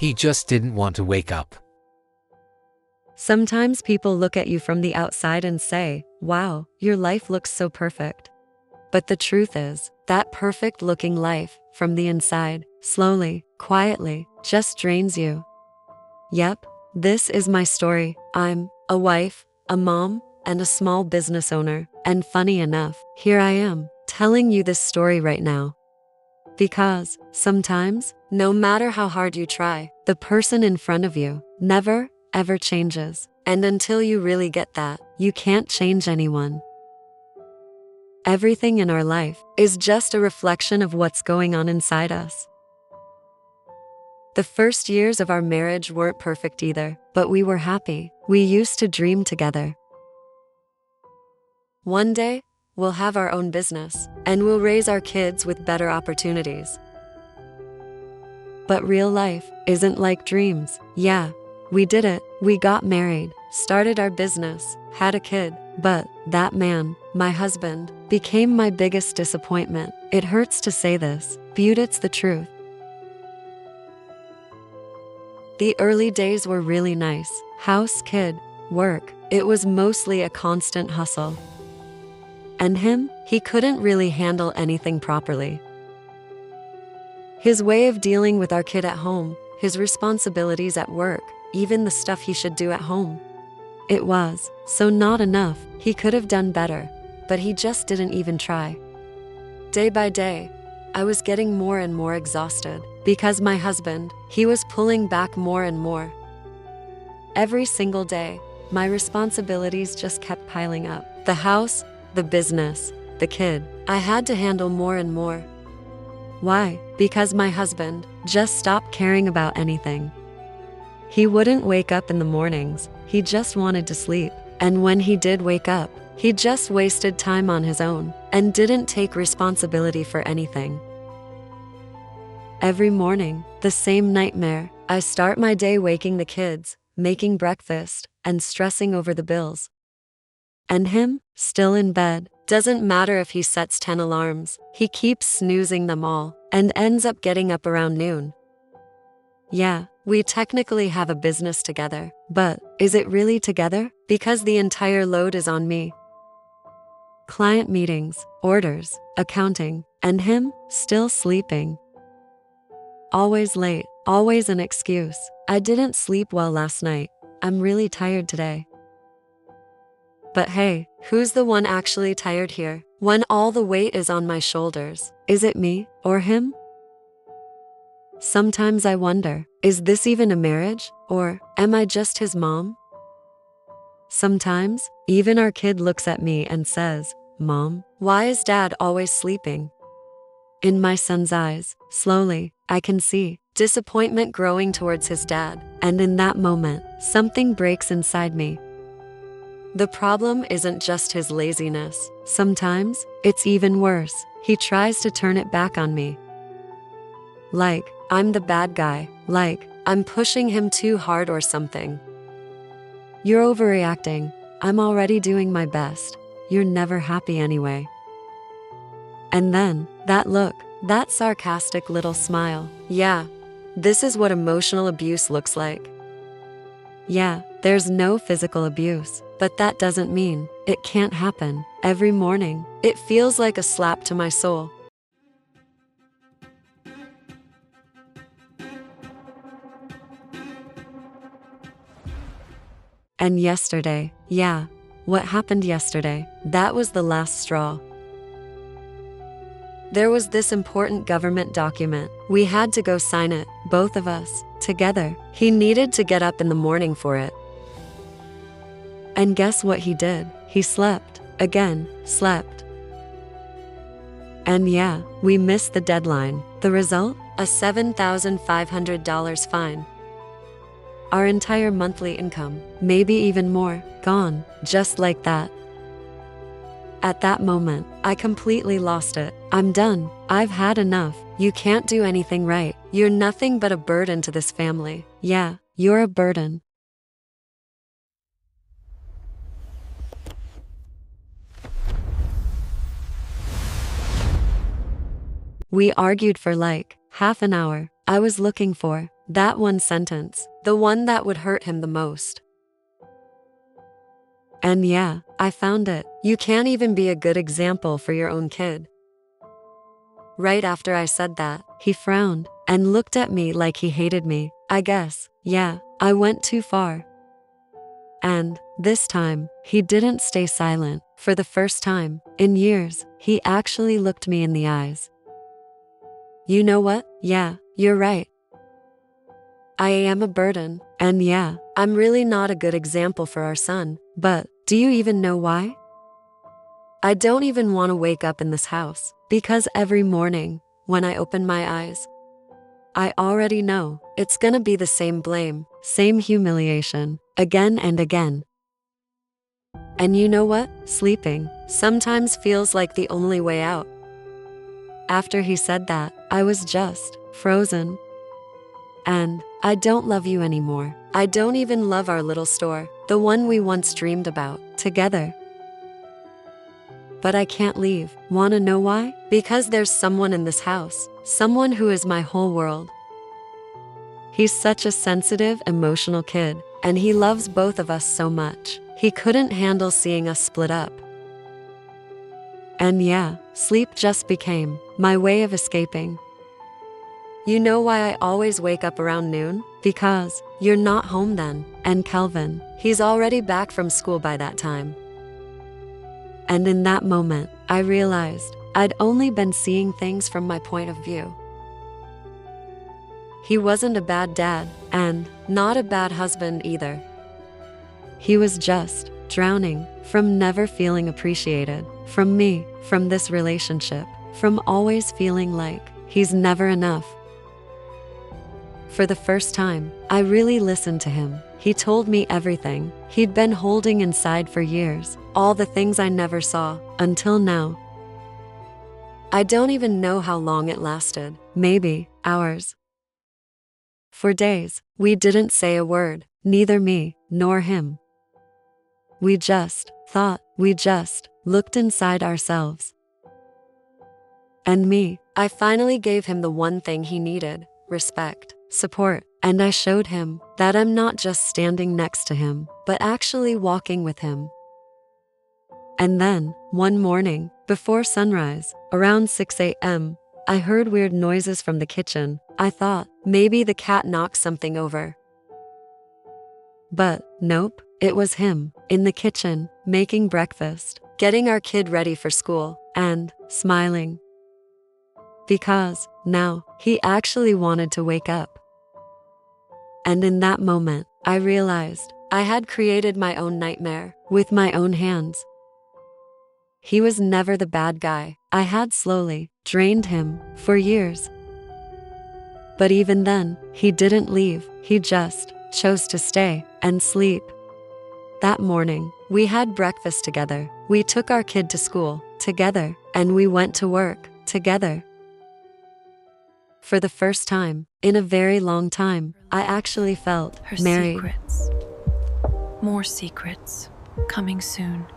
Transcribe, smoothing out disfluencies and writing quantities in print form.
He just didn't want to wake up. Sometimes people look at you from the outside and say, wow, your life looks so perfect. But the truth is, that perfect-looking life, from the inside, slowly, quietly, just drains you. Yep, this is my story. I'm a wife, a mom, and a small business owner. And funny enough, here I am, telling you this story right now. Because, sometimes, no matter how hard you try, the person in front of you never, ever changes. And until you really get that, you can't change anyone. Everything in our life is just a reflection of what's going on inside us. The first years of our marriage weren't perfect either, but we were happy. We used to dream together. One day, we'll have our own business, and we'll raise our kids with better opportunities. But real life isn't like dreams. Yeah, we did it. We got married, started our business, had a kid. But that man, my husband, became my biggest disappointment. It hurts to say this, but it's the truth. The early days were really nice. House, kid, work. It was mostly a constant hustle. And him, he couldn't really handle anything properly. His way of dealing with our kid at home, his responsibilities at work, even the stuff he should do at home. It was so not enough. He could have done better, but he just didn't even try. Day by day, I was getting more and more exhausted because my husband, he was pulling back more and more. Every single day, my responsibilities just kept piling up. The house, the business, the kid. I had to handle more and more. Why? Because my husband just stopped caring about anything. He wouldn't wake up in the mornings. He just wanted to sleep. And when he did wake up, he just wasted time on his own and didn't take responsibility for anything. Every morning, the same nightmare. I start my day waking the kids, making breakfast, and stressing over the bills. And him, still in bed. Doesn't matter if he sets 10 alarms, he keeps snoozing them all and ends up getting up around noon. Yeah, we technically have a business together, but is it really together? Because the entire load is on me. Client meetings, orders, accounting, and him, still sleeping. Always late, always an excuse. I didn't sleep well last night. I'm really tired today. But hey, who's the one actually tired here? When all the weight is on my shoulders, is it me or him? Sometimes I wonder, is this even a marriage? Or am I just his mom? Sometimes, even our kid looks at me and says, Mom, why is Dad always sleeping? In my son's eyes, slowly, I can see disappointment growing towards his dad. And in that moment, something breaks inside me. The problem isn't just his laziness. Sometimes, it's even worse. He tries to turn it back on me. Like, I'm the bad guy. Like, I'm pushing him too hard or something. You're overreacting. I'm already doing my best. You're never happy anyway. And then, that look, that sarcastic little smile. Yeah, this is what emotional abuse looks like. Yeah, there's no physical abuse, but that doesn't mean it can't happen. Every morning, it feels like a slap to my soul. And yesterday, yeah, what happened yesterday, that was the last straw. There was this important government document. We had to go sign it, both of us, together. He needed to get up in the morning for it. And guess what he did? He slept. Again, slept. And yeah, we missed the deadline. The result? A $7,500 fine. Our entire monthly income, maybe even more, gone, just like that. At that moment, I completely lost it. I'm done. I've had enough. You can't do anything right. You're nothing but a burden to this family. Yeah, you're a burden. We argued for like half an hour. I was looking for That one sentence, the one that would hurt him the most. And yeah, I found it. You can't even be a good example for your own kid. Right after I said that, he frowned and looked at me like he hated me. I guess, yeah, I went too far. And this time, he didn't stay silent. For the first time in years, he actually looked me in the eyes. You know what? Yeah, you're right. I am a burden, and yeah, I'm really not a good example for our son. But do you even know why? I don't even want to wake up in this house, because every morning, when I open my eyes, I already know it's gonna be the same blame, same humiliation, again and again. And you know what? Sleeping sometimes feels like the only way out. After he said that, I was just frozen. And I don't love you anymore. I don't even love our little store, the one we once dreamed about together. But I can't leave. Wanna know why? Because there's someone in this house, someone who is my whole world. He's such a sensitive, emotional kid, and he loves both of us so much. He couldn't handle seeing us split up. And yeah, sleep just became my way of escaping. You know why I always wake up around noon? Because you're not home then, and Kelvin, he's already back from school by that time. And in that moment, I realized I'd only been seeing things from my point of view. He wasn't a bad dad, and not a bad husband either. He was just drowning from never feeling appreciated, from me, from this relationship, from always feeling like he's never enough. For the first time, I really listened to him. He told me everything he'd been holding inside for years, all the things I never saw until now. I don't even know how long it lasted, maybe hours. For days, we didn't say a word, neither me nor him. We just thought, we just looked inside ourselves. And me, I finally gave him the one thing he needed: respect, support, and I showed him that I'm not just standing next to him, but actually walking with him. And then, one morning, before sunrise, around 6 a.m., I heard weird noises from the kitchen. I thought maybe the cat knocked something over. But nope, it was him, in the kitchen, making breakfast, getting our kid ready for school, and smiling. Because now, he actually wanted to wake up. And in that moment, I realized I had created my own nightmare with my own hands. He was never the bad guy. I had slowly drained him for years. But even then, he didn't leave. He just chose to stay and sleep. That morning, we had breakfast together. We took our kid to school together, and we went to work together. For the first time in a very long time, I actually felt Her married. secrets. More secrets. Coming soon.